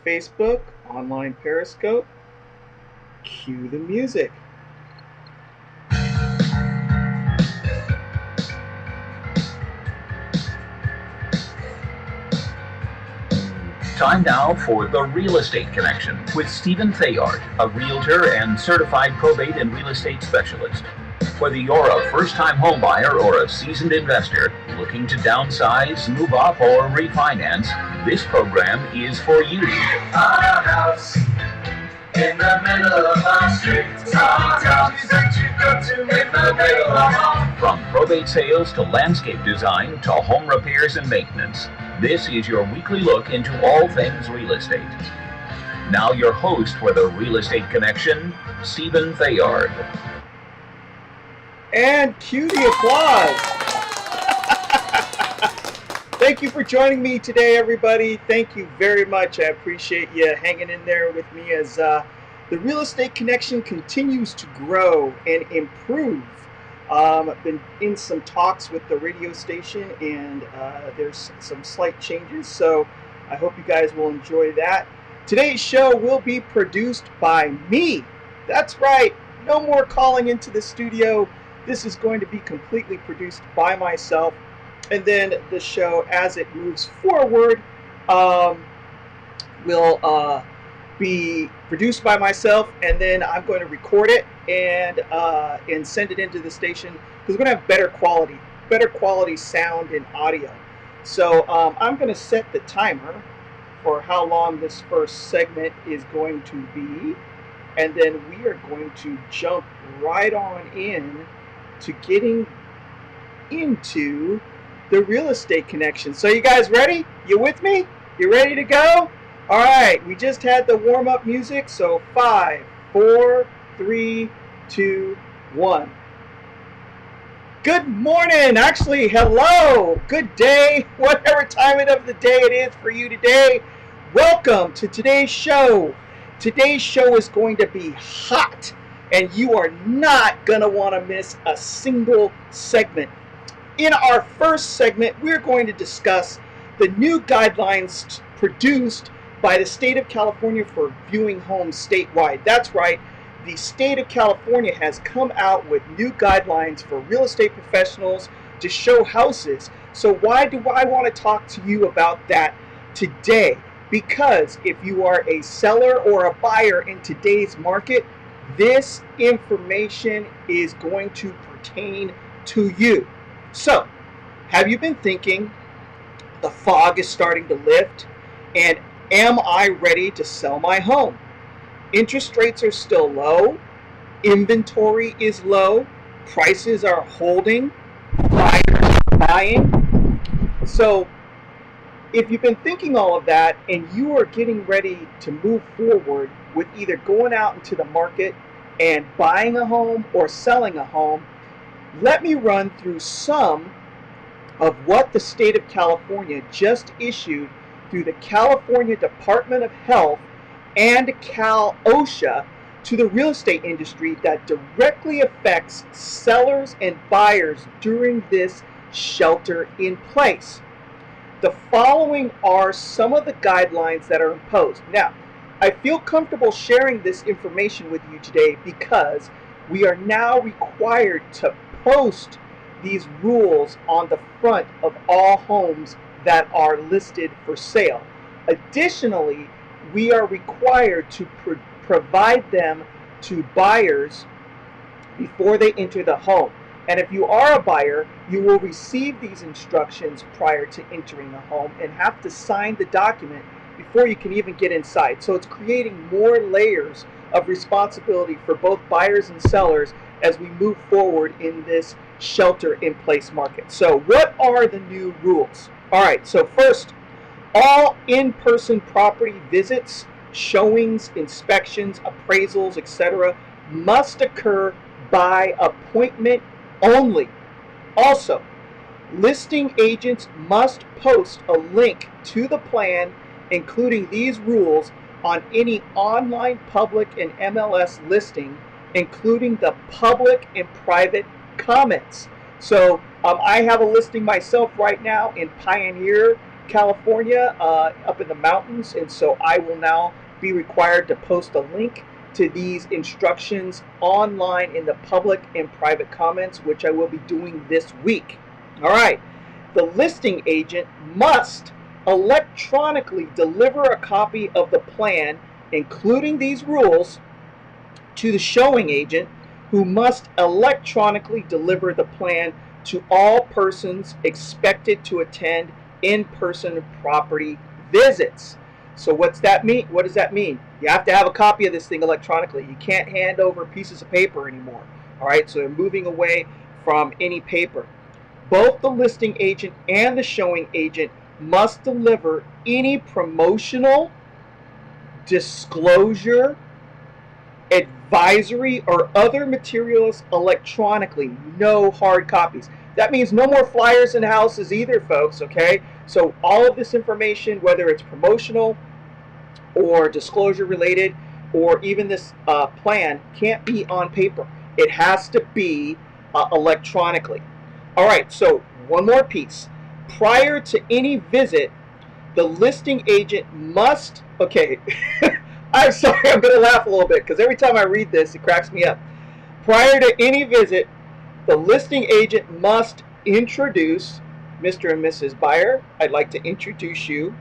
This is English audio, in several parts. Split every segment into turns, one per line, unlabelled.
Facebook, online Periscope. Cue the music.
Time now for The Real Estate Connection with Stephen Thayard, a realtor and certified probate and real estate specialist. Whether you're a first-time homebuyer or a seasoned investor looking to downsize, move up, or refinance, this program is for you.
Our house in the middle of our street. Our house that you go to in the middle of our...
From probate sales to landscape design to home repairs and maintenance, this is your weekly look into all things real estate. Now your host for The Real Estate Connection, Stephen Thayard.
And cue the applause. Thank you for joining me today, everybody. Thank you very much. I appreciate you hanging in there with me as the Real Estate Connection continues to grow and improve. I've been in some talks with the radio station, and there's some slight changes, so I hope you guys will enjoy that. Today's show will be produced by me. That's right. No more calling into the studio. This is going to be completely produced by myself. And then the show, as it moves forward, will be produced by myself, and then I'm going to record it and send it into the station because we're going to have better quality sound and audio. So I'm going to set the timer for how long this first segment is going to be, and then we are going to jump right on in to getting into the Real Estate Connection. So you guys ready? You with me? You ready to go? All right, we just had the warm-up music, so 5, 4, 3, 2, 1. Good morning, actually, hello, good day, whatever time of the day it is for you today. Welcome to today's show. Today's show is going to be hot, and you are not going to want to miss a single segment. In our first segment, we're going to discuss the new guidelines produced by the state of California for viewing homes statewide. That's right, the state of California has come out with new guidelines for real estate professionals to show houses. So why do I want to talk to you about that today? Because if you are a seller or a buyer in today's market, this information is going to pertain to you. So, have you been thinking the fog is starting to lift, and am I ready to sell my home? Interest rates are still low, inventory is low, prices are holding, buyers are buying. So, if you've been thinking all of that and you are getting ready to move forward with either going out into the market and buying a home or selling a home, let me run through some of what the state of California just issued through the California Department of Health and Cal OSHA to the real estate industry that directly affects sellers and buyers during this shelter in place. The following are some of the guidelines that are imposed. Now, I feel comfortable sharing this information with you today because we are now required to post these rules on the front of all homes that are listed for sale. Additionally, we are required to provide them to buyers before they enter the home. And if you are a buyer, you will receive these instructions prior to entering the home and have to sign the document before you can even get inside. So it's creating more layers of responsibility for both buyers and sellers as we move forward in this shelter-in-place market. So what are the new rules? All right, so first, all in-person property visits, showings, inspections, appraisals, etc. must occur by appointment only. Also, listing agents must post a link to the plan, including these rules, on any online public and MLS listing, including the public and private comments. So I have a listing myself right now in Pioneer California, up in the mountains, and so I will now be required to post a link to these instructions online in the public and private comments, which I will be doing this week. All right. The listing agent must electronically deliver a copy of the plan, including these rules, to the showing agent, who must electronically deliver the plan to all persons expected to attend in-person property visits. So what's that mean? What does that mean? You have to have a copy of this thing electronically. You can't hand over pieces of paper anymore. All right, so they're moving away from any paper. Both the listing agent and the showing agent must deliver any promotional, disclosure, advisory, or other materials electronically. No hard copies. That means no more flyers in houses either, folks, okay? So all of this information, whether it's promotional or disclosure related, or even this plan, can't be on paper. It has to be electronically. All right, so one more piece. Prior to any visit, the listing agent must, okay, I'm sorry, I'm going to laugh a little bit because every time I read this, it cracks me up. Prior to any visit, the listing agent must introduce Mr. and Mrs. Buyer. I'd like to introduce you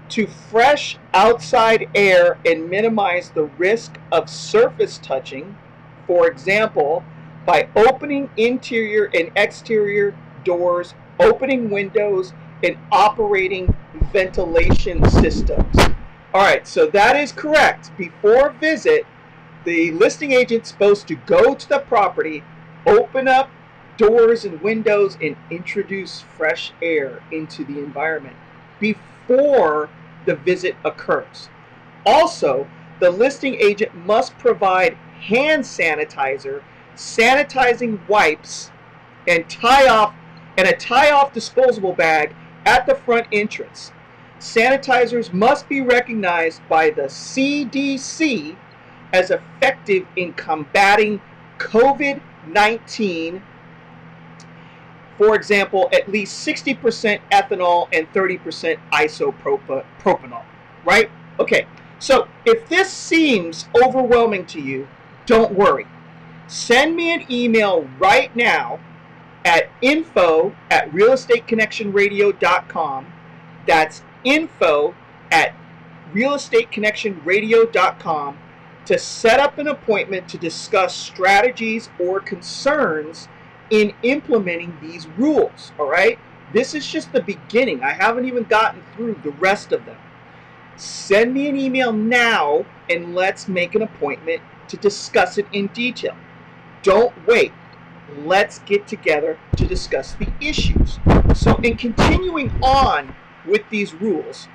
to fresh outside air and minimize the risk of surface touching, for example, by opening interior and exterior doors, opening windows, and operating ventilation systems. All right, so that is correct. Before visit, the listing agent's supposed to go to the property, open up doors and windows, and introduce fresh air into the environment before the visit occurs. Also, the listing agent must provide hand sanitizer, sanitizing wipes, and a tie-off disposable bag at the front entrance. Sanitizers must be recognized by the CDC as effective in combating COVID-19. For example, at least 60% ethanol and 30% isopropanol, right? Okay, so if this seems overwhelming to you, don't worry. Send me an email right now at info@realestateconnectionradio.com. That's info@realestateconnectionradio.com to set up an appointment to discuss strategies or concerns in implementing these rules. All right, this is just the beginning. I haven't even gotten through the rest of them. Send me an email now and let's make an appointment to discuss it in detail. Don't wait. Let's get together to discuss the issues. So in continuing on with these rules,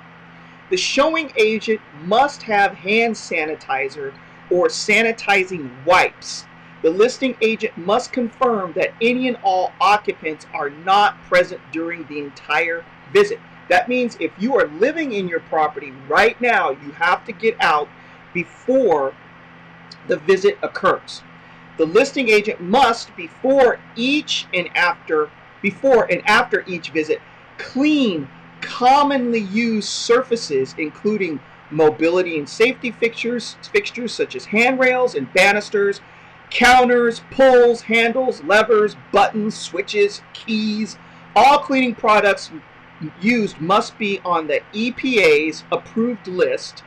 the showing agent must have hand sanitizer or sanitizing wipes. The listing agent must confirm that any and all occupants are not present during the entire visit. That means if you are living in your property right now, you have to get out before the visit occurs. The listing agent must, before and after each visit, clean commonly used surfaces, including mobility and safety fixtures such as handrails and banisters, counters, pulls, handles, levers, buttons, switches, keys. All cleaning products used must be on the EPA's approved list.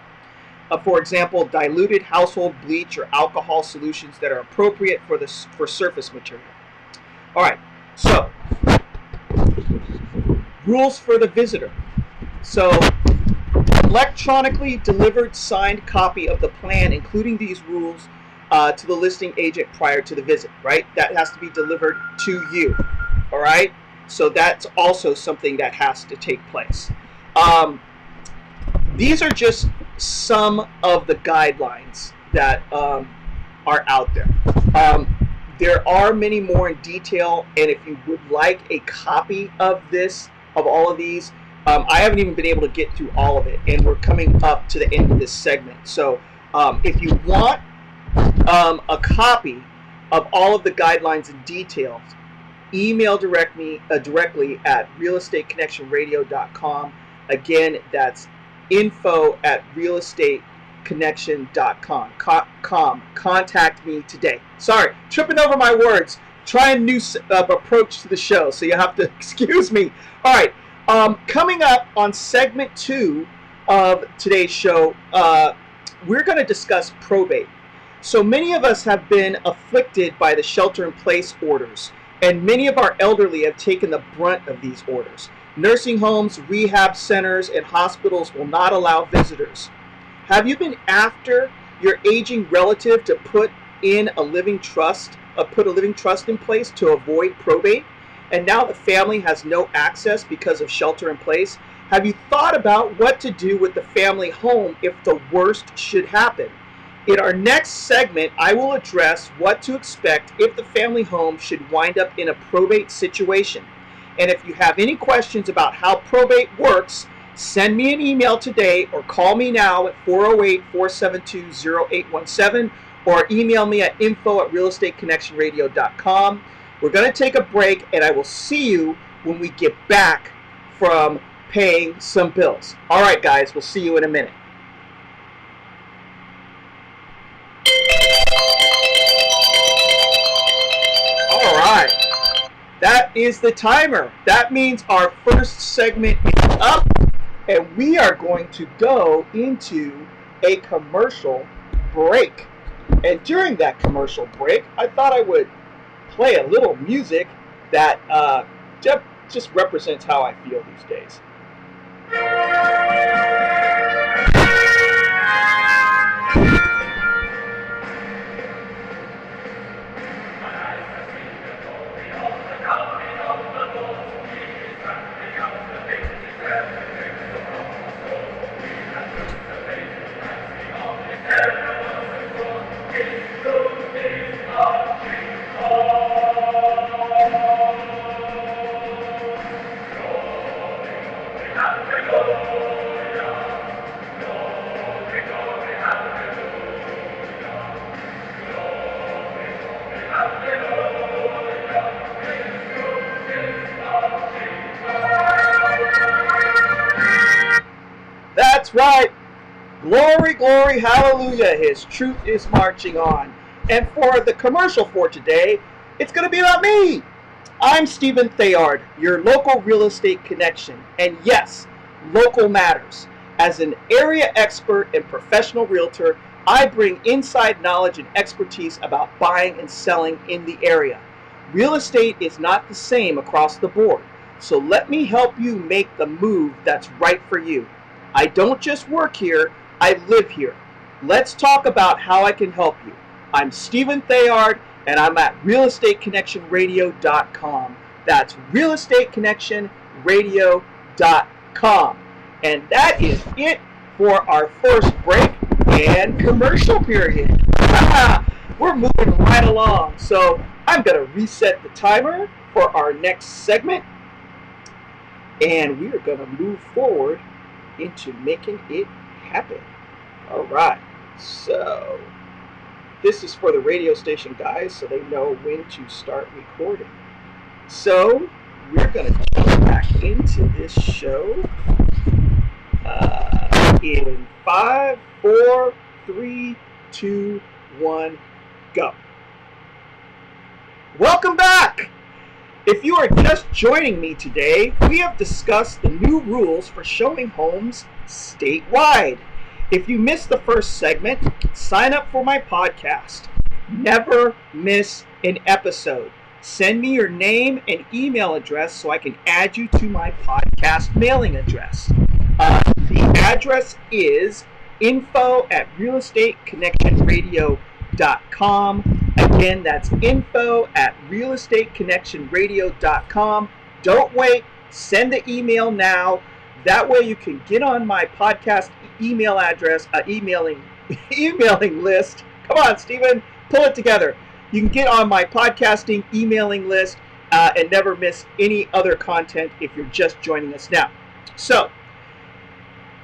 For example, diluted household bleach or alcohol solutions that are appropriate for surface material. All right, so rules for the visitor. So, electronically delivered signed copy of the plan, including these rules, to the listing agent prior to the visit, right? That has to be delivered to you, all right? So that's also something that has to take place. These are just some of the guidelines that are out there. There are many more in detail, and if you would like a copy of all of these, I haven't even been able to get through all of it, and we're coming up to the end of this segment. So if you want a copy of all of the guidelines and details, email directly at realestateconnectionradio.com. Again, that's info@realestateconnection.com. Contact me today. Sorry, tripping over my words. Trying a new approach to the show, so you have to excuse me. All right, coming up on segment 2 of today's show, we're going to discuss probate. So many of us have been afflicted by the shelter-in-place orders, and many of our elderly have taken the brunt of these orders. Nursing homes, rehab centers, and hospitals will not allow visitors. Have you been after your aging relative to put a living trust in place to avoid probate, and now the family has no access because of shelter in place? Have you thought about what to do with the family home if the worst should happen? In our next segment, I will address what to expect if the family home should wind up in a probate situation. And if you have any questions about how probate works, send me an email today or call me now at 408-472-0817 or email me at info@realestateConnectionRadio.com. We're going to take a break, and I will see you when we get back from paying some bills. All right, guys, we'll see you in a minute. All right, that is the timer. That means our first segment is up, and we are going to go into a commercial break. And during that commercial break, I thought I would play a little music that just represents how I feel these days. That's right. Glory, glory, hallelujah. His truth is marching on. And for the commercial for today, it's going to be about me. I'm Stephen Thayard, your local real estate connection. And yes, local matters. As an area expert and professional realtor, I bring inside knowledge and expertise about buying and selling in the area. Real estate is not the same across the board. So let me help you make the move that's right for you. I don't just work here, I live here. Let's talk about how I can help you. I'm Stephen Thayard, and I'm at realestateconnectionradio.com. That's realestateconnectionradio.com. And that is it for our first break and commercial period. We're moving right along. So I'm going to reset the timer for our next segment. And we are going to move forward into making it happen. All right. So this is for the radio station guys, so they know when to start recording. So we're going to jump back into this show in 5, 4, 3, 2, 1, go. Welcome back. If you are just joining me today, we have discussed the new rules for showing homes statewide. If you missed the first segment, sign up for my podcast. Never miss an episode. Send me your name and email address so I can add you to my podcast mailing address. The address is info@realestateconnectionradio.com. Again, that's info@realestateconnectionradio.com. Don't wait. Send the email now. That way you can get on my podcast email address, emailing list. Come on, Stephen, pull it together. You can get on my podcasting emailing list and never miss any other content if you're just joining us now. So,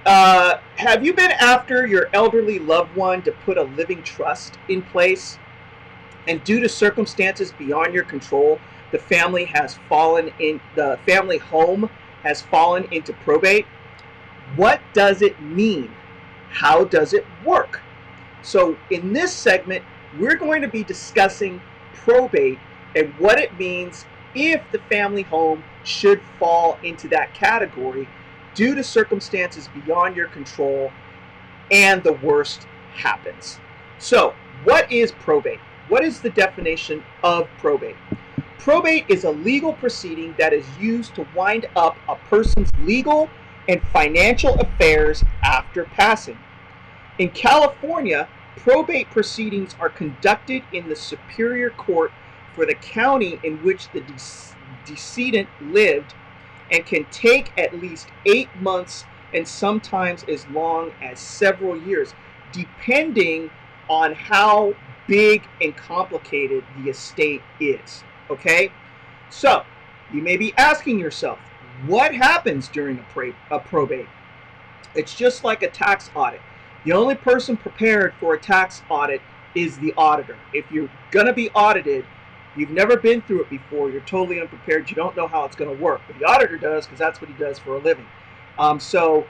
have you been after your elderly loved one to put a living trust in place? And due to circumstances beyond your control, the family home has fallen into probate. What does it mean? How does it work? So in this segment, we're going to be discussing probate and what it means if the family home should fall into that category due to circumstances beyond your control and the worst happens. So, what is probate? What is the definition of probate? Probate is a legal proceeding that is used to wind up a person's legal and financial affairs after passing. In California, probate proceedings are conducted in the Superior Court for the county in which the decedent lived and can take at least 8 months and sometimes as long as several years, depending on how big and complicated the estate is. Okay? So, you may be asking yourself, what happens during a probate? It's just like a tax audit. The only person prepared for a tax audit is the auditor. If you're going to be audited, you've never been through it before, you're totally unprepared, you don't know how it's going to work. But the auditor does, because that's what he does for a living. So,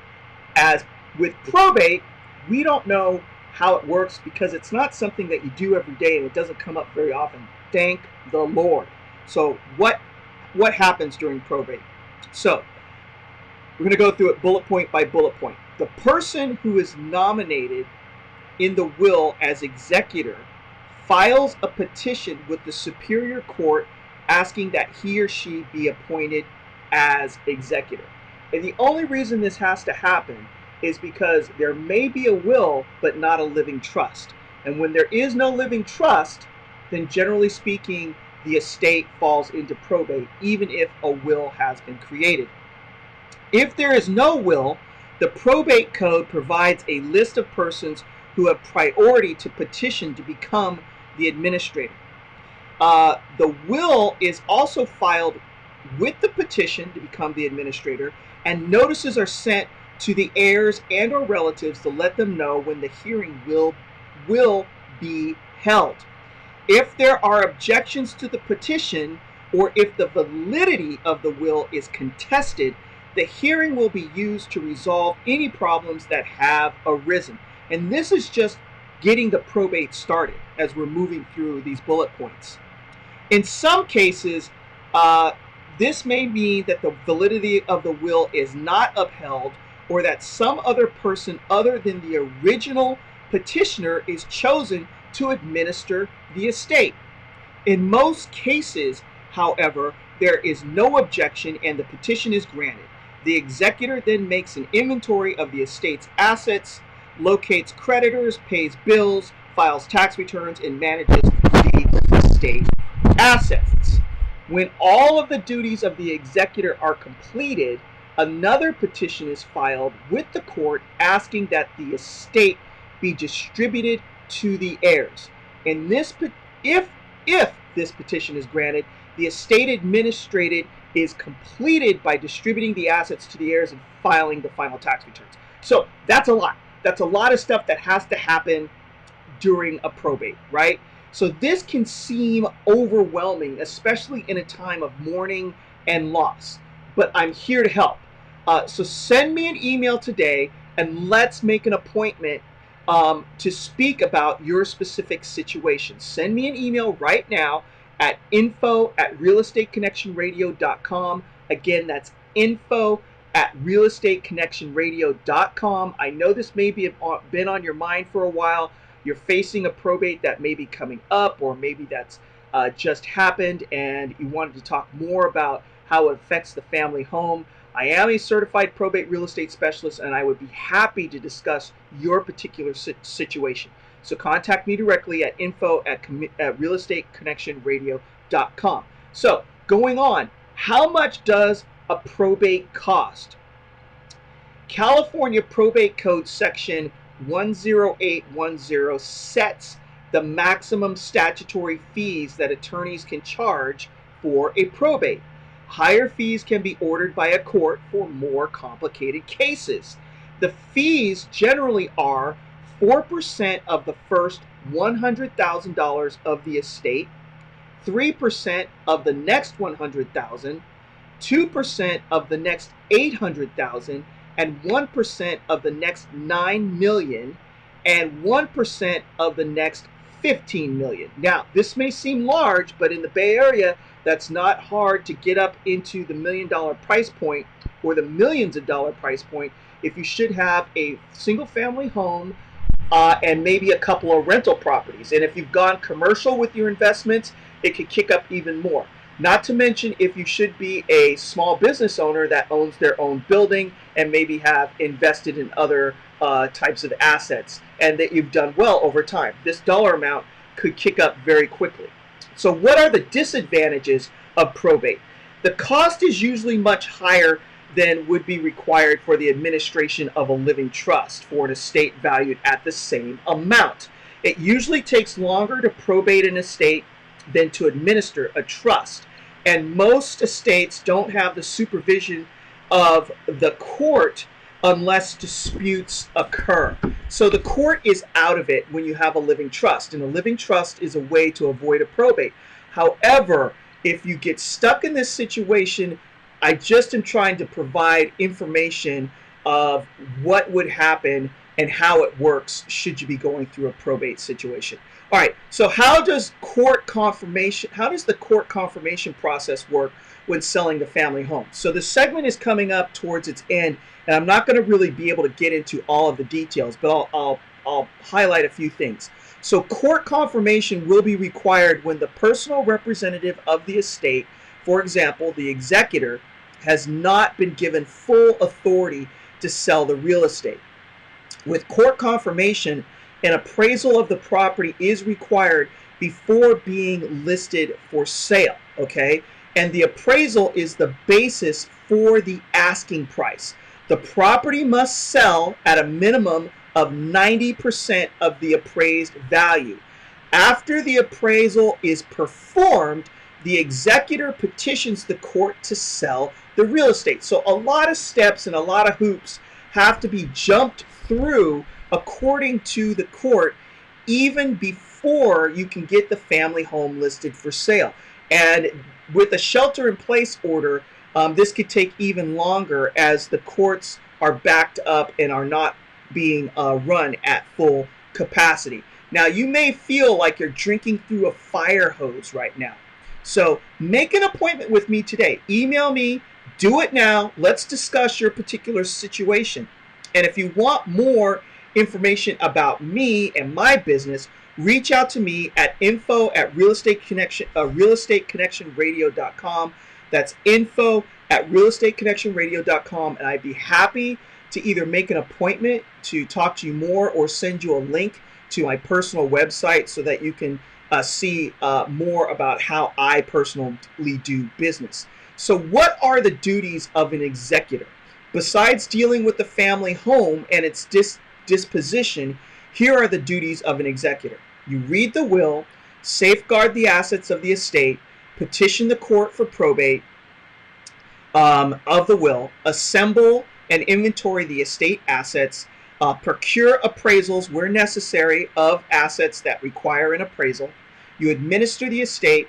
as with probate, we don't know how it works because it's not something that you do every day and it doesn't come up very often. Thank the Lord. So what happens during probate? So we're going to go through it bullet point by bullet point. The person who is nominated in the will as executor files a petition with the Superior Court asking that he or she be appointed as executor. And the only reason this has to happen is because there may be a will, but not a living trust. And when there is no living trust, then generally speaking, the estate falls into probate, even if a will has been created. If there is no will, the probate code provides a list of persons who have priority to petition to become the administrator. The will is also filed with the petition to become the administrator, and notices are sent to the heirs and or relatives to let them know when the hearing will be held. If there are objections to the petition, or if the validity of the will is contested, the hearing will be used to resolve any problems that have arisen. And this is just getting the probate started as we're moving through these bullet points. In some cases, this may mean that the validity of the will is not upheld, or that some other person other than the original petitioner is chosen to administer the estate. In most cases, however, there is no objection and the petition is granted. The executor then makes an inventory of the estate's assets, locates creditors, pays bills, files tax returns, and manages the estate's assets. When all of the duties of the executor are completed, another petition is filed with the court asking that the estate be distributed to the heirs. And if this petition is granted, the estate administrated is completed by distributing the assets to the heirs and filing the final tax returns. So that's a lot. That's a lot of stuff that has to happen during a probate, right? So this can seem overwhelming, especially in a time of mourning and loss. But I'm here to help. So send me an email today and let's make an appointment to speak about your specific situation. Send me an email right now at info@realestateconnectionradio.com. Again, that's info@realestateconnectionradio.com. I know this may be been on your mind for a while. You're facing a probate that may be coming up, or maybe that's just happened and you wanted to talk more about how it affects the family home. I am a certified probate real estate specialist, and I would be happy to discuss your particular situation. So contact me directly at info@realestateconnectionradio.com. So going on, how much does a probate cost? California Probate Code Section 10810 sets the maximum statutory fees that attorneys can charge for a probate. Higher fees can be ordered by a court for more complicated cases. The fees generally are 4% of the first $100,000 of the estate, 3% of the next $100,000, 2% of the next $800,000, and 1% of the next 9 million, and 1% of the next 15 million. Now, this may seem large, but in the Bay Area, that's not hard to get up into the $1 million price point or the millions of dollar price point if you should have a single family home and maybe a couple of rental properties. And if you've gone commercial with your investments, it could kick up even more. Not to mention if you should be a small business owner that owns their own building and maybe have invested in other types of assets and that you've done well over time. This dollar amount could kick up very quickly. So what are the disadvantages of probate? The cost is usually much higher than would be required for the administration of a living trust for an estate valued at the same amount. It usually takes longer to probate an estate than to administer a trust. And most estates don't have the supervision of the court unless disputes occur. So the court is out of it when you have a living trust, and a living trust is a way to avoid a probate. However, if you get stuck in this situation, I just am trying to provide information of what would happen and how it works should you be going through a probate situation. All right, so how does the court confirmation process work when selling the family home? So the segment is coming up towards its end, and I'm not going to really be able to get into all of the details, but I'll highlight a few things. So court confirmation will be required when the personal representative of the estate, for example, the executor, has not been given full authority to sell the real estate. With court confirmation, an appraisal of the property is required before being listed for sale, okay? And the appraisal is the basis for the asking price. The property must sell at a minimum of 90% of the appraised value. After the appraisal is performed, the executor petitions the court to sell the real estate. So a lot of steps and a lot of hoops have to be jumped through according to the court even before you can get the family home listed for sale. And with a shelter-in-place order, this could take even longer as the courts are backed up and are not being run at full capacity. Now, you may feel like you're drinking through a fire hose right now. So make an appointment with me today. Email me, do it now. Let's discuss your particular situation. And if you want more information about me and my business, reach out to me at info@realestateconnectionradio.com. That's info@realestateconnectionradio.com, and I'd be happy to either make an appointment to talk to you more or send you a link to my personal website so that you can see more about how I personally do business. So what are the duties of an executor? Besides dealing with the family home and its disposition, here are the duties of an executor. You read the will, safeguard the assets of the estate, petition the court for probate of the will, assemble and inventory the estate assets, procure appraisals where necessary of assets that require an appraisal. You administer the estate.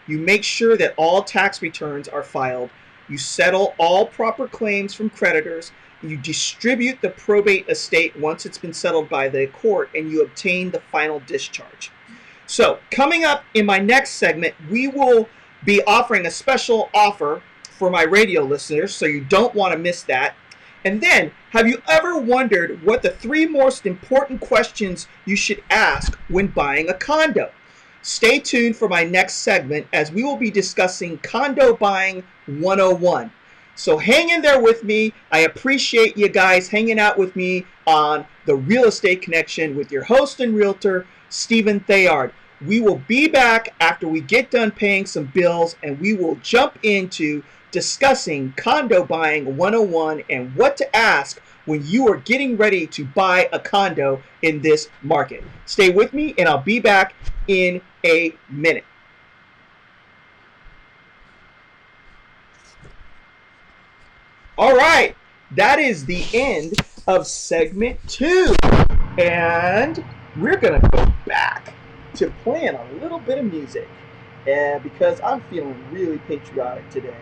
You make sure that all tax returns are filed. You settle all proper claims from creditors. You distribute the probate estate once it's been settled by the court, and you obtain the final discharge. So coming up in my next segment, we will be offering a special offer for my radio listeners, so you don't want to miss that. And then, have you ever wondered what the 3 most important questions you should ask when buying a condo? Stay tuned for my next segment as we will be discussing Condo Buying 101. So hang in there with me. I appreciate you guys hanging out with me on The Real Estate Connection with your host and realtor, Stephen Thayard. We will be back after we get done paying some bills, and we will jump into discussing Condo Buying 101 and what to ask when you are getting ready to buy a condo in this market. Stay with me, and I'll be back in a minute. All right, that is the end of segment 2, and we're gonna go back to playing a little bit of music, because I'm feeling really patriotic today.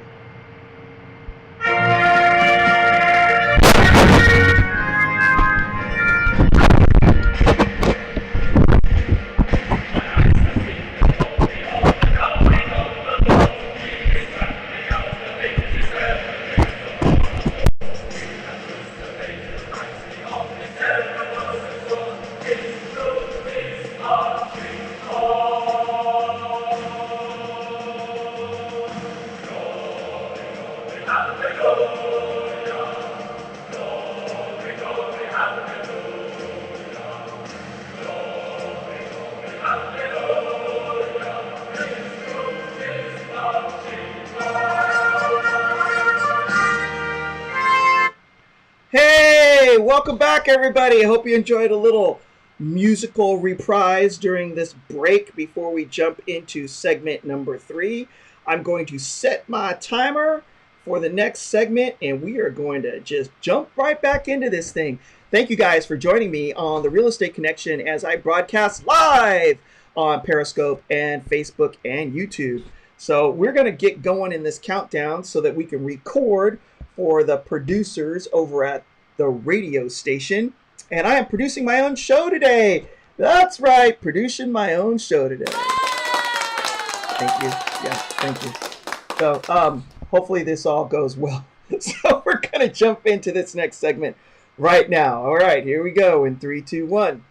welcome back, everybody. I hope you enjoyed a little musical reprise during this break before we jump into segment number 3. I'm going to set my timer for the next segment, and we are going to just jump right back into this thing. Thank you guys for joining me on the Real Estate Connection as I broadcast live on Periscope and Facebook and YouTube. So we're going to get going in this countdown so that we can record for the producers over at the radio station. And I am producing my own show today. That's right, producing my own show today. Thank you. Yeah, thank you. So hopefully this all goes well. So we're going to jump into this next segment right now. All right, here we go in 3, 2, 1.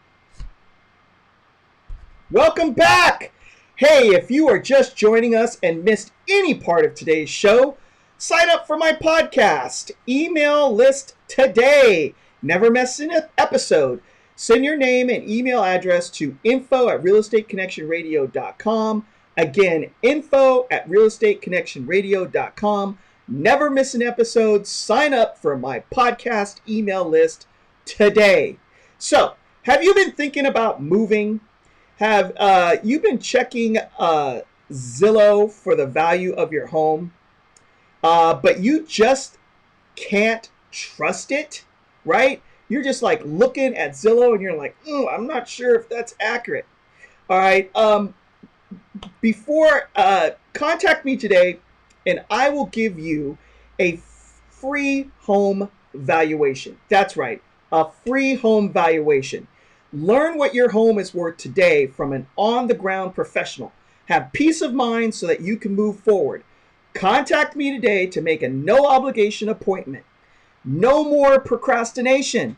Welcome back. Hey, if you are just joining us and missed any part of today's show, sign up for my podcast. Email list today. Never miss an episode. Send your name and email address to info@realestateconnectionradio.com. Again, info@realestateconnectionradio.com. Never miss an episode. Sign up for my podcast email list today. So, have you been thinking about moving? Have you been checking Zillow for the value of your home? But you just can't trust it, right? You're just like looking at Zillow and you're like, I'm not sure if that's accurate. All right. Before, contact me today and I will give you a free home valuation. That's right. A free home valuation. Learn what your home is worth today from an on-the-ground professional. Have peace of mind so that you can move forward. Contact me today to make a no-obligation appointment. No more procrastination.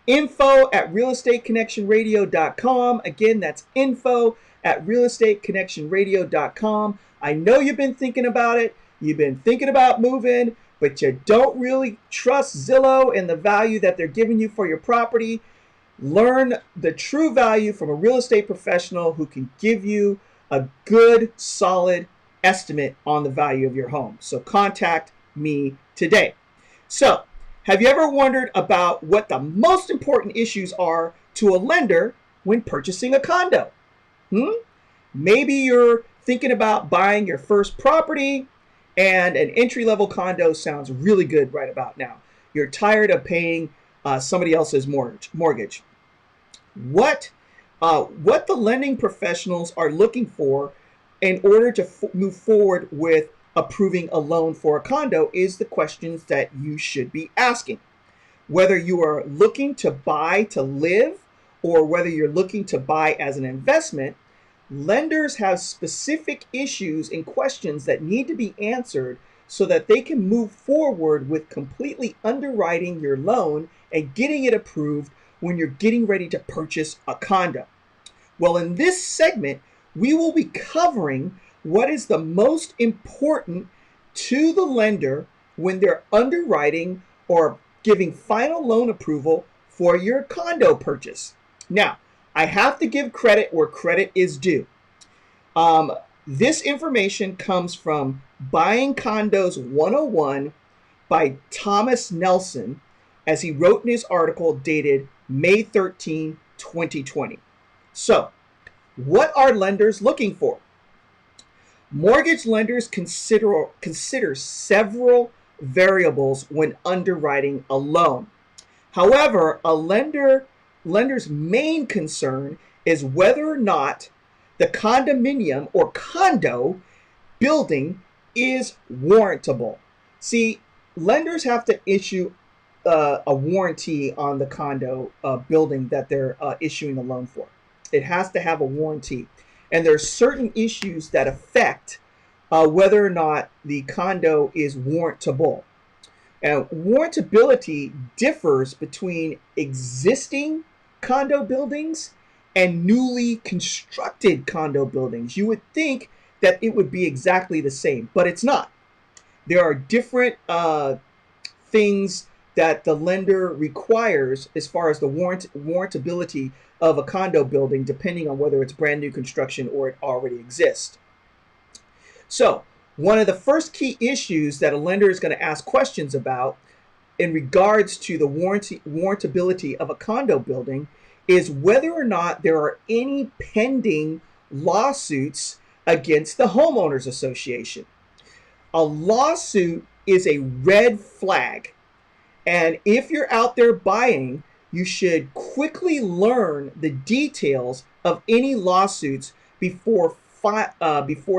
info@realestateconnectionradio.com. Again, that's info@realestateconnectionradio.com. I know you've been thinking about it. You've been thinking about moving, but you don't really trust Zillow and the value that they're giving you for your property. Learn the true value from a real estate professional who can give you a good, solid estimate on the value of your home. So contact me today. So, have you ever wondered about what the most important issues are to a lender when purchasing a condo? Maybe you're thinking about buying your first property and an entry-level condo sounds really good right about now. You're tired of paying somebody else's mortgage. What the lending professionals are looking for in order to move forward with approving a loan for a condo is the questions that you should be asking. Whether you are looking to buy to live or whether you're looking to buy as an investment, lenders have specific issues and questions that need to be answered so that they can move forward with completely underwriting your loan and getting it approved when you're getting ready to purchase a condo. Well, in this segment, we will be covering what is the most important to the lender when they're underwriting or giving final loan approval for your condo purchase. Now, I have to give credit where credit is due. This information comes from Buying Condos 101 by Thomas Nelson, as he wrote in his article dated May 13, 2020. So, what are lenders looking for? Mortgage lenders consider several variables when underwriting a loan. However, a lender's main concern is whether or not the condominium or condo building is warrantable. See, lenders have to issue a warranty on the condo building that they're issuing a loan for. It has to have a warranty. And there are certain issues that affect whether or not the condo is warrantable. And warrantability differs between existing condo buildings and newly constructed condo buildings. You would think that it would be exactly the same, but it's not. There are different things that the lender requires as far as the warrantability of a condo building, depending on whether it's brand new construction or it already exists. So, one of the first key issues that a lender is going to ask questions about in regards to the warrantability of a condo building is whether or not there are any pending lawsuits against the homeowners association. A lawsuit is a red flag. And if you're out there buying, you should quickly learn the details of any lawsuits before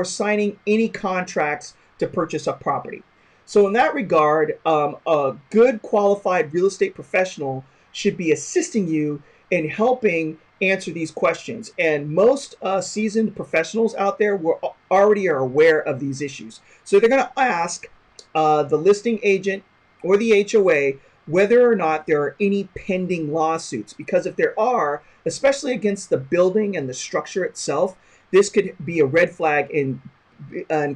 signing any contracts to purchase a property. So in that regard, a good qualified real estate professional should be assisting you in helping answer these questions. And most seasoned professionals out there already are aware of these issues. So they're going to ask the listing agent or the HOA whether or not there are any pending lawsuits. Because if there are, especially against the building and the structure itself, this could be a red flag and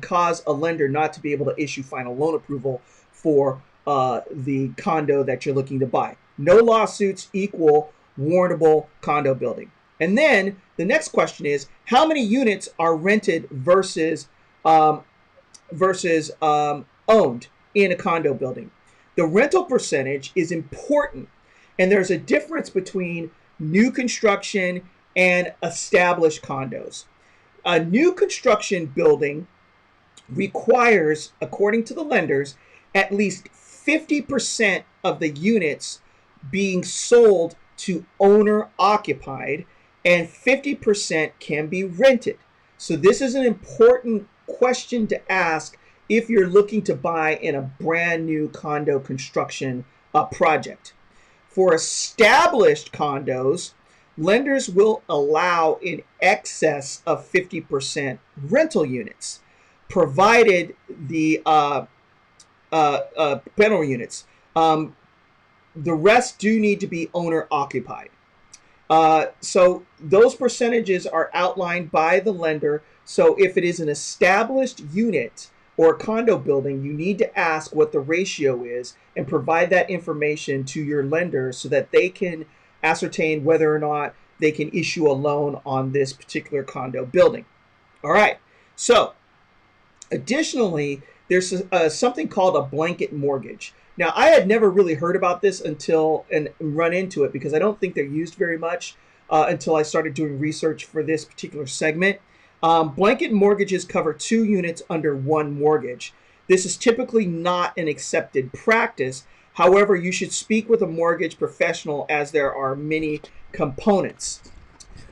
cause a lender not to be able to issue final loan approval for the condo that you're looking to buy. No lawsuits equal warrantable condo building. And then the next question is, how many units are rented versus owned in a condo building? The rental percentage is important, and there's a difference between new construction and established condos. A new construction building requires, according to the lenders, at least 50% of the units being sold to owner occupied, and 50% can be rented. So this is an important question to ask if you're looking to buy in a brand new condo construction project. For established condos, lenders will allow in excess of 50% rental units, provided the rental units. The rest do need to be owner occupied. So those percentages are outlined by the lender. So if it is an established unit or a condo building, you need to ask what the ratio is and provide that information to your lender so that they can ascertain whether or not they can issue a loan on this particular condo building. All right. So additionally, there's something called a blanket mortgage. Now, I had never really heard about this and run into it because I don't think they're used very much until I started doing research for this particular segment. Blanket mortgages cover 2 units under one mortgage. This is typically not an accepted practice. However, you should speak with a mortgage professional as there are many components.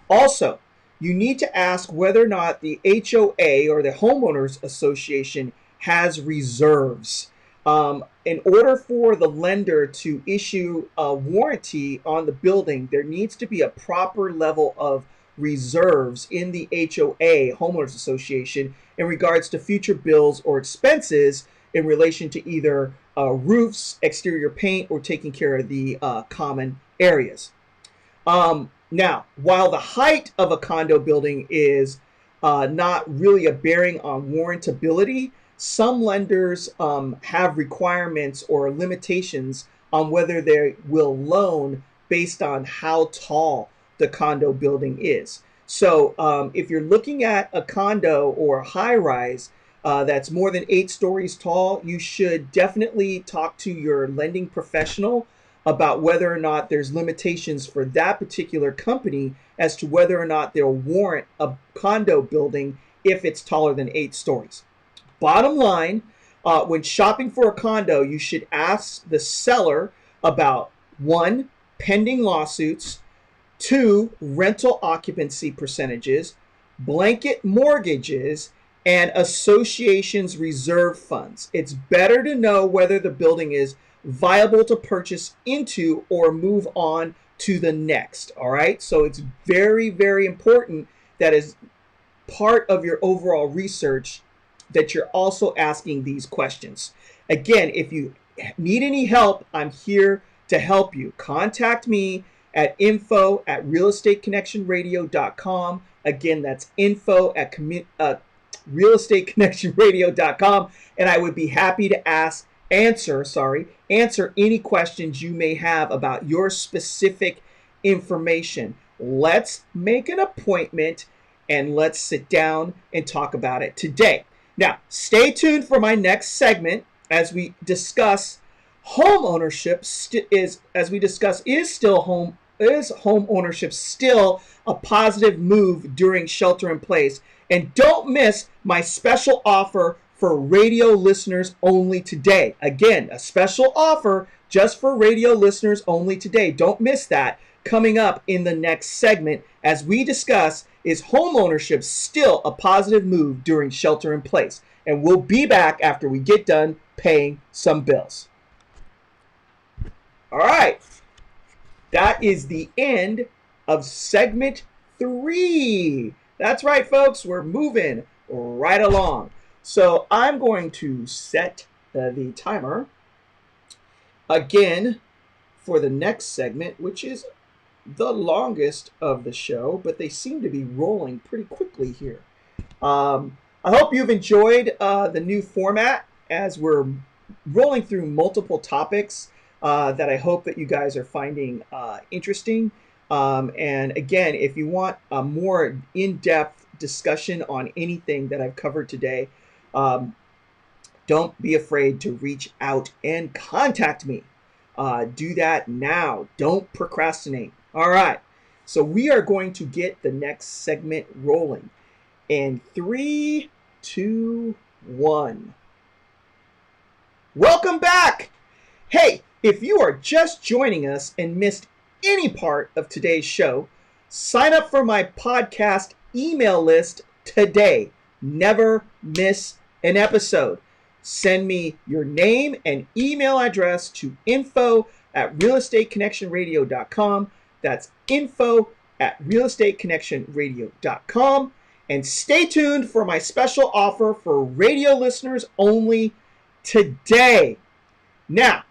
Also, you need to ask whether or not the HOA or the homeowners association has reserves. In order for the lender to issue a warranty on the building, there needs to be a proper level of reserves in the HOA, homeowners association, in regards to future bills or expenses in relation to either roofs, exterior paint, or taking care of the common areas. Now, while the height of a condo building is not really a bearing on warrantability, some lenders have requirements or limitations on whether they will loan based on how tall the condo building is. So if you're looking at a condo or a high-rise that's more than 8 stories tall, you should definitely talk to your lending professional about whether or not there's limitations for that particular company as to whether or not they'll warrant a condo building if it's taller than 8 stories. Bottom line, when shopping for a condo, you should ask the seller about 1, pending lawsuits, 2, rental occupancy percentages, blanket mortgages, and association's reserve funds. It's better to know whether the building is viable to purchase into or move on to the next. All right. So it's very, very important that is part of your overall research that you're also asking these questions. Again, if you need any help, I'm here to help you. Contact me at info@realestateconnectionradio.com. Again, that's info@realestateconnectionradio.com, and I would be happy to answer any questions you may have about your specific information. Let's make an appointment and let's sit down and talk about it today. Now, stay tuned for my next segment as we discuss Home ownership is, as we discussed, is home ownership still a positive move during shelter in place? And don't miss my special offer for radio listeners only today. Again, a special offer just for radio listeners only today. Don't miss that. Coming up in the next segment, as we discuss, is home ownership still a positive move during shelter in place? And we'll be back after we get done paying some bills. All right, that is the end of segment 3. That's right, folks, we're moving right along. So I'm going to set the timer again for the next segment, which is the longest of the show, but they seem to be rolling pretty quickly here. I hope you've enjoyed the new format as we're rolling through multiple topics that I hope that you guys are finding interesting. And again, if you want a more in-depth discussion on anything that I've covered today, don't be afraid to reach out and contact me. Do that now. Don't procrastinate. All right. So we are going to get the next segment rolling. In 3, 2, 1. Welcome back. Hey, if you are just joining us and missed any part of today's show, sign up for my podcast email list today. Never miss an episode. Send me your name and email address to info@realestateconnectionradio.com. That's info@realestateconnectionradio.com. And stay tuned for my special offer for radio listeners only today. Now,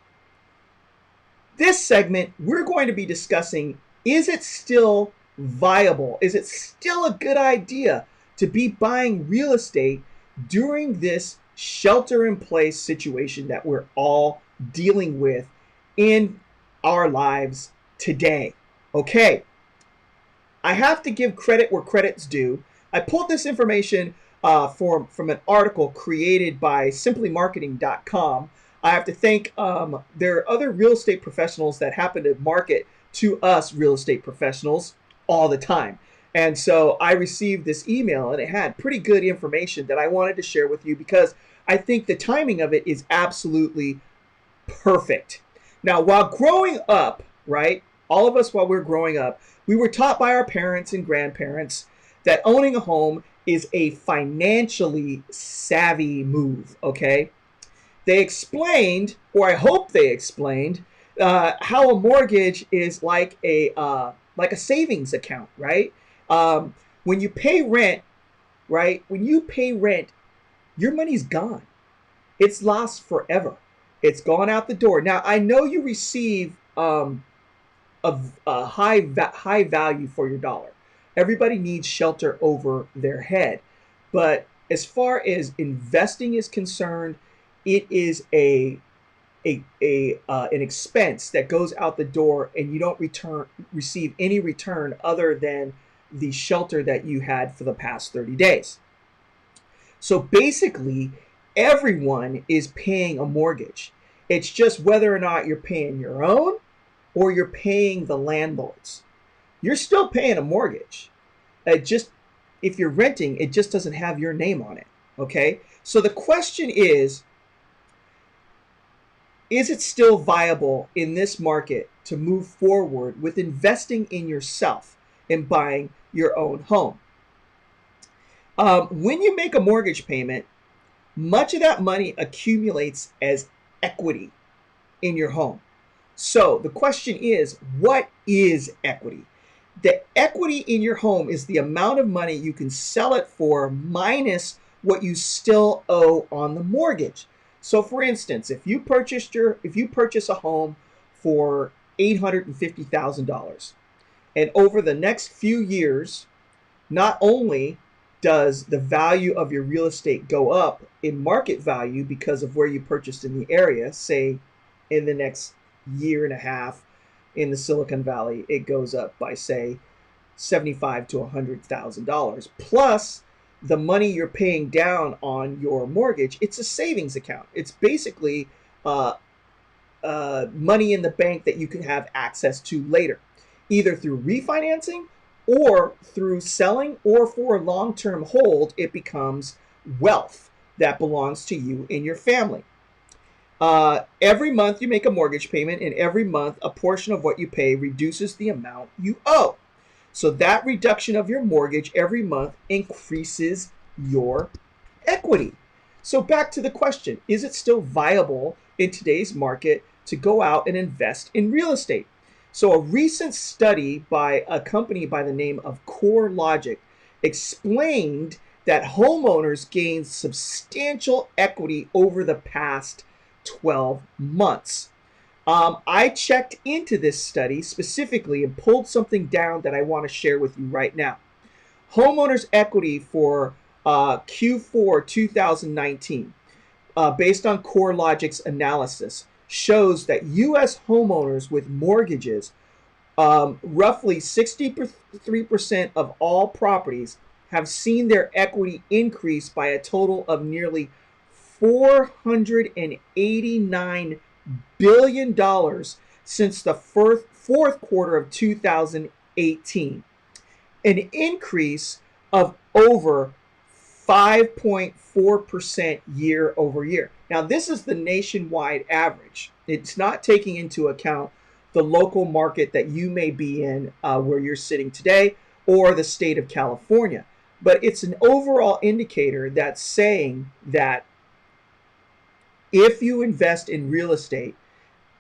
this segment, we're going to be discussing, is it still viable? Is it still a good idea to be buying real estate during this shelter-in-place situation that we're all dealing with in our lives today? Okay, I have to give credit where credit's due. I pulled this information from an article created by simplymarketing.com. I have to thank there are other real estate professionals that happen to market to us real estate professionals all the time. And so I received this email and it had pretty good information that I wanted to share with you because I think the timing of it is absolutely perfect. Now, while growing up, right, all of us while we're growing up, we were taught by our parents and grandparents that owning a home is a financially savvy move, okay? They explained, or I hope they explained, how a mortgage is like a savings account, right? When you pay rent, right? When you pay rent, your money's gone. It's lost forever. It's gone out the door. Now, I know you receive a high value for your dollar. Everybody needs shelter over their head. But as far as investing is concerned, it is an expense that goes out the door, and you don't receive any return other than the shelter that you had for the past 30 days. So basically, everyone is paying a mortgage. It's just whether or not you're paying your own or you're paying the landlord's. You're still paying a mortgage. If you're renting, it just doesn't have your name on it. Okay? So the question is it still viable in this market to move forward with investing in yourself and buying your own home? When you make a mortgage payment, much of that money accumulates as equity in your home. So the question is, what is equity? The equity in your home is the amount of money you can sell it for minus what you still owe on the mortgage. So for instance, if you purchase a home for $850,000, and over the next few years, not only does the value of your real estate go up in market value because of where you purchased in the area, say in the next year and a half in the Silicon Valley, it goes up by say $75,000 to $100,000, plus the money you're paying down on your mortgage. It's a savings account. It's basically money in the bank that you can have access to later, either through refinancing or through selling, or for a long-term hold, it becomes wealth that belongs to you and your family. Every month you make a mortgage payment, and every month a portion of what you pay reduces the amount you owe. So that reduction of your mortgage every month increases your equity. So back to the question, is it still viable in today's market to go out and invest in real estate? So a recent study by a company by the name of CoreLogic explained that homeowners gained substantial equity over the past 12 months. I checked into this study specifically and pulled something down that I want to share with you right now. Homeowners' equity for Q4 2019, based on CoreLogic's analysis, shows that U.S. homeowners with mortgages, roughly 63% of all properties, have seen their equity increase by a total of nearly $489 billion since the fourth quarter of 2018, an increase of over 5.4% year over year. Now, this is the nationwide average. It's not taking into account the local market that you may be in where you're sitting today, or the state of California. But it's an overall indicator that's saying that if you invest in real estate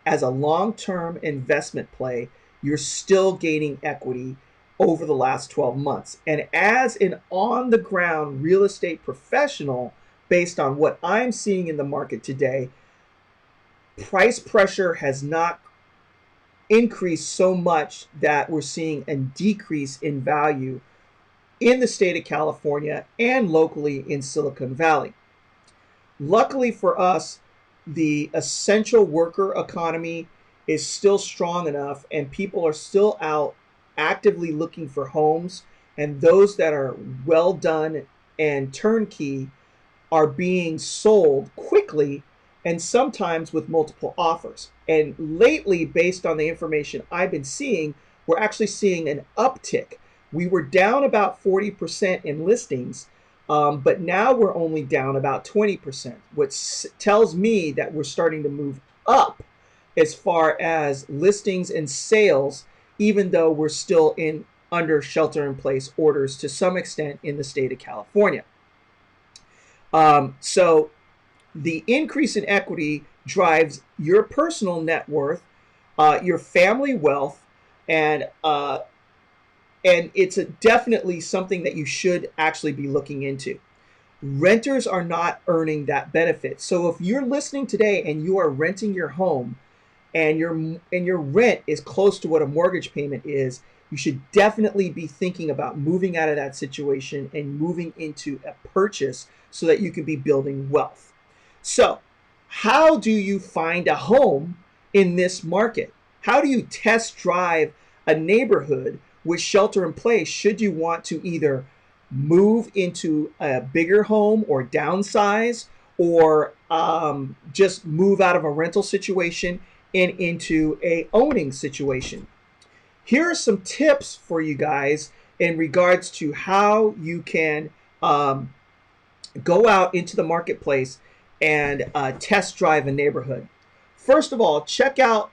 as a long-term investment play, you're still gaining equity over the last 12 months. And as an on-the-ground real estate professional, based on what I'm seeing in the market today, price pressure has not increased so much that we're seeing a decrease in value in the state of California and locally in Silicon Valley. Luckily for us, the essential worker economy is still strong enough, and people are still out actively looking for homes, and those that are well done and turnkey are being sold quickly and sometimes with multiple offers. And lately, based on the information I've been seeing, we're actually seeing an uptick. We were down about 40% in listings, but now we're only down about 20%, which tells me that we're starting to move up as far as listings and sales, even though we're still under shelter-in-place orders to some extent in the state of California. So the increase in equity drives your personal net worth, your family wealth, and it's definitely something that you should actually be looking into. Renters are not earning that benefit. So if you're listening today and you are renting your home, and your rent is close to what a mortgage payment is, you should definitely be thinking about moving out of that situation and moving into a purchase so that you can be building wealth. So, how do you find a home in this market? How do you test drive a neighborhood with shelter in place should you want to either move into a bigger home or downsize, or just move out of a rental situation and into a owning situation? Here are some tips for you guys in regards to how you can go out into the marketplace and test drive a neighborhood. First of all, check out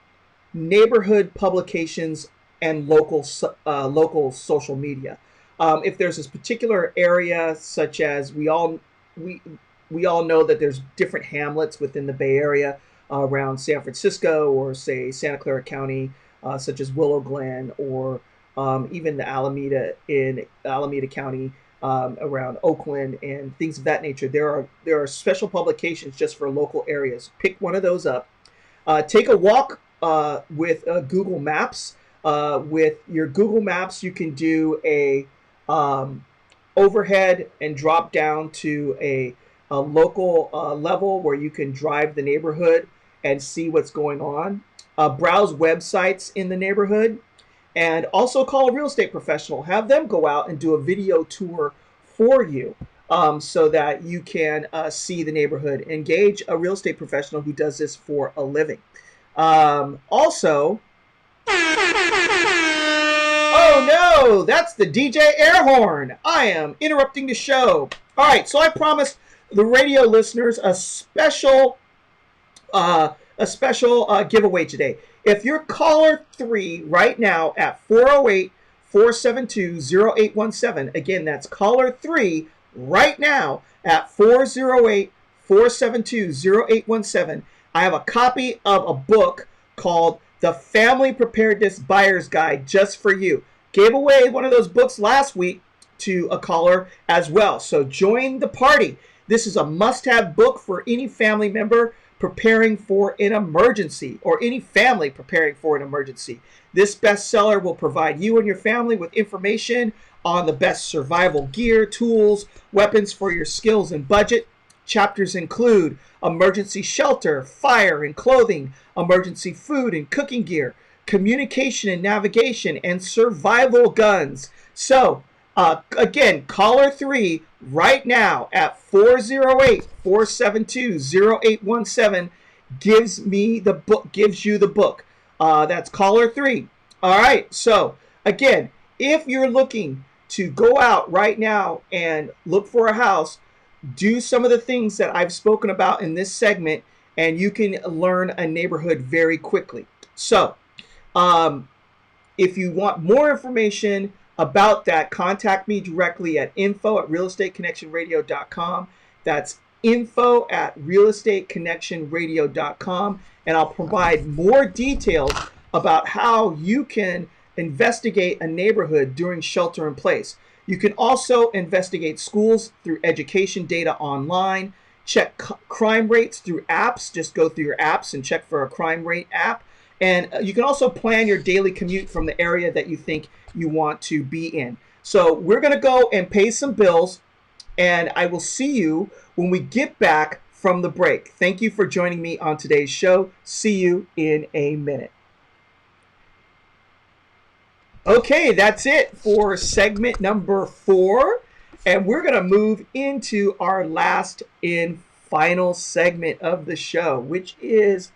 neighborhood publications and local social media. If there's this particular area, such as we all know that there's different hamlets within the Bay Area around San Francisco, or say Santa Clara County, such as Willow Glen, or even the Alameda County, around Oakland and things of that nature. There are special publications just for local areas. Pick one of those up. Take a walk with Google Maps. With your Google Maps, you can do a overhead and drop down to a local level where you can drive the neighborhood and see what's going on. Browse websites in the neighborhood, and also call a real estate professional. Have them go out and do a video tour for you, so that you can see the neighborhood. Engage a real estate professional who does this for a living. Also, oh no, that's the DJ air horn. I am interrupting the show. All right, so I promised the radio listeners a special giveaway today. If you're caller 3 right now at 408-472-0817, again, that's caller 3 right now at 408-472-0817, I have a copy of a book called The Family Preparedness Buyer's Guide just for you. Gave away one of those books last week to a caller as well. So join the party. This is a must-have book for any family member preparing for an emergency, or any family preparing for an emergency. This bestseller will provide you and your family with information on the best survival gear, tools, weapons for your skills and budget. Chapters include emergency shelter, fire and clothing, emergency food and cooking gear, communication and navigation, and survival guns. So, again, caller 3 right now at 408-472-0817 gives you the book. That's caller 3. All right. So, again, if you're looking to go out right now and look for a house, do some of the things that I've spoken about in this segment, and you can learn a neighborhood very quickly. So, if you want more information about that, contact me directly at info@realestateconnectionradio.com. That's info@realestateconnectionradio.com, and I'll provide more details about how you can investigate a neighborhood during shelter in place. You can also investigate schools through education data online, check crime rates through apps. Just go through your apps and check for a crime rate app. And you can also plan your daily commute from the area that you think you want to be in. So we're going to go and pay some bills, and I will see you when we get back from the break. Thank you for joining me on today's show. See you in a minute. Okay, that's it for segment number 4. And we're going to move into our last and final segment of the show, which is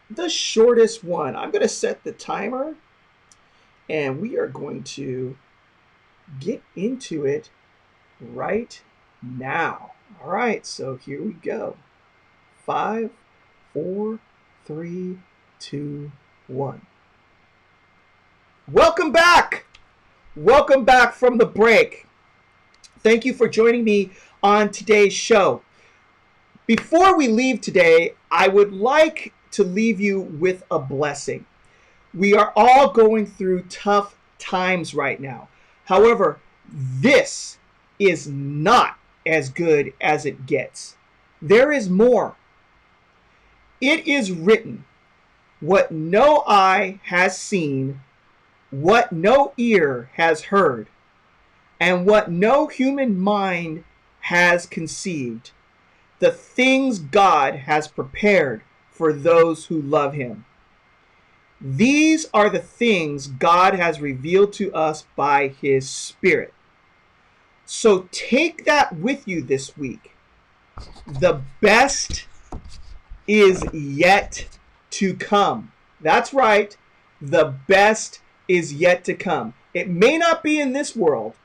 the shortest one. I'm going to set the timer, and we are going to get into it right now. All right, so here we go. 5, 4, 3, 2, 1. Welcome back. Welcome back from the break. Thank you for joining me on today's show. Before we leave today, I would like to leave you with a blessing. We are all going through tough times right now. However, this is not as good as it gets. There is more. It is written, what no eye has seen, what no ear has heard, and what no human mind has conceived, the things God has prepared for those who love him. These are the things God has revealed to us by his Spirit. So take that with you this week. The best is yet to come. That's right. The best is yet to come. It may not be in this world,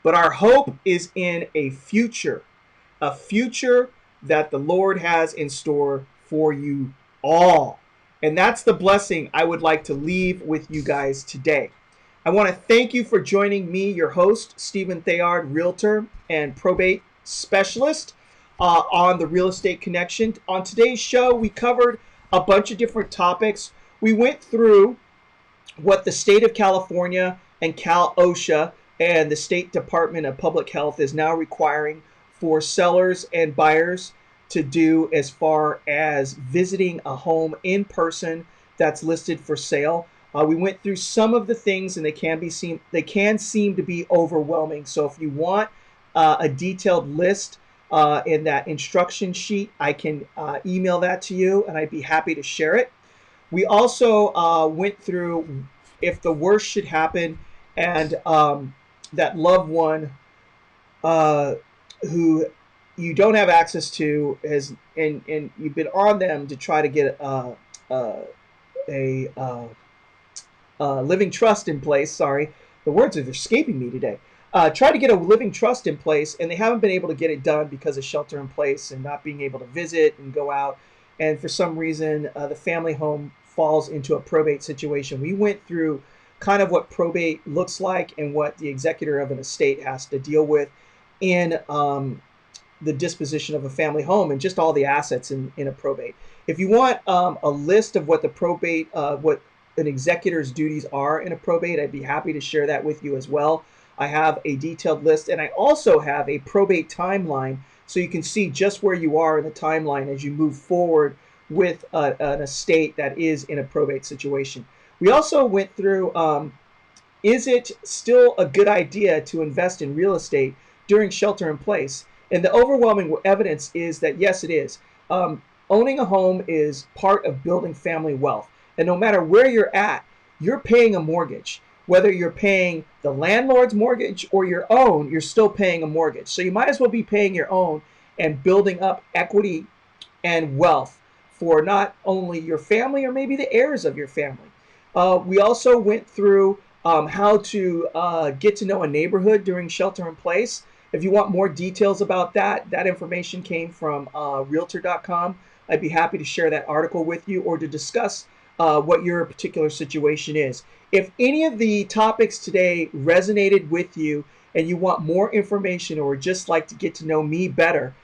but our hope is in a future that the Lord has in store for you all. And that's the blessing I would like to leave with you guys today. I want to thank you for joining me, your host, Stephen Thayard, Realtor and Probate Specialist on the Real Estate Connection. On today's show, we covered a bunch of different topics. We went through what the state of California and Cal OSHA and the State Department of Public Health is now requiring for sellers and buyers to do as far as visiting a home in person that's listed for sale. We went through some of the things, and they can seem to be overwhelming. So if you want a detailed list in that instruction sheet, I can email that to you, and I'd be happy to share it. We also went through if the worst should happen, and that loved one who you don't have access to and you've been on them to try to get living trust in place. Sorry, the words are escaping me today. Try to get a living trust in place, and they haven't been able to get it done because of shelter in place and not being able to visit and go out. And for some reason, the family home falls into a probate situation. We went through kind of what probate looks like and what the executor of an estate has to deal with in the disposition of a family home and just all the assets in a probate. If you want a list of what the probate, what an executor's duties are in a probate, I'd be happy to share that with you as well. I have a detailed list, and I also have a probate timeline so you can see just where you are in the timeline as you move forward with an estate that is in a probate situation. We also went through, is it still a good idea to invest in real estate during shelter in place? And the overwhelming evidence is that yes, it is. Owning a home is part of building family wealth. And no matter where you're at, you're paying a mortgage. Whether you're paying the landlord's mortgage or your own, you're still paying a mortgage. So you might as well be paying your own and building up equity and wealth for not only your family or maybe the heirs of your family. We also went through how to get to know a neighborhood during shelter in place. If you want more details about that, that information came from Realtor.com. I'd be happy to share that article with you or to discuss what your particular situation is. If any of the topics today resonated with you and you want more information or just like to get to know me better,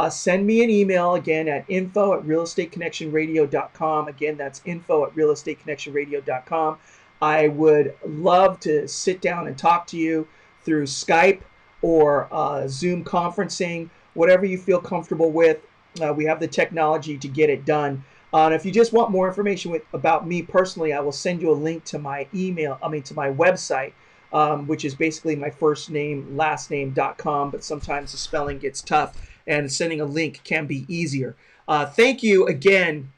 send me an email again at info@realestateconnectionradio.com. Again, that's info@realestateconnectionradio.com. I would love to sit down and talk to you through Skype or Zoom conferencing, whatever you feel comfortable with. We have the technology to get it done. And if you just want more information about me personally, I will send you a link to my to my website, which is basically my first name, last name.com, but sometimes the spelling gets tough and sending a link can be easier. Thank you again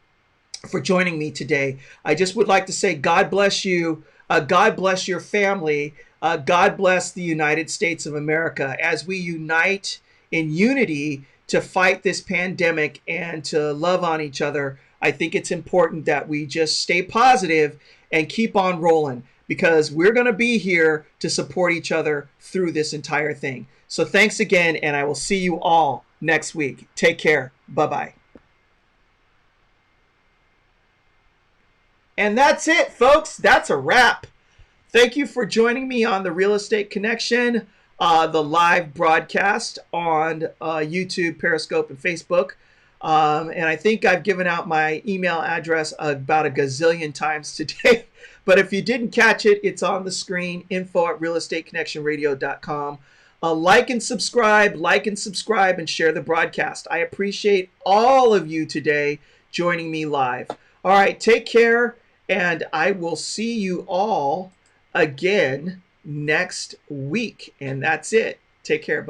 for joining me today. I just would like to say God bless you. God bless your family. God bless the United States of America as we unite in unity to fight this pandemic and to love on each other. I think it's important that we just stay positive and keep on rolling because we're going to be here to support each other through this entire thing. So thanks again, and I will see you all next week. Take care. Bye-bye. And that's it, folks. That's a wrap. Thank you for joining me on the Real Estate Connection, the live broadcast on YouTube, Periscope, and Facebook. And I think I've given out my email address about a gazillion times today. But if you didn't catch it, it's on the screen, info@realestateconnectionradio.com. Like and subscribe, and share the broadcast. I appreciate all of you today joining me live. All right, take care, and I will see you all again next week. And that's it. Take care. Bye.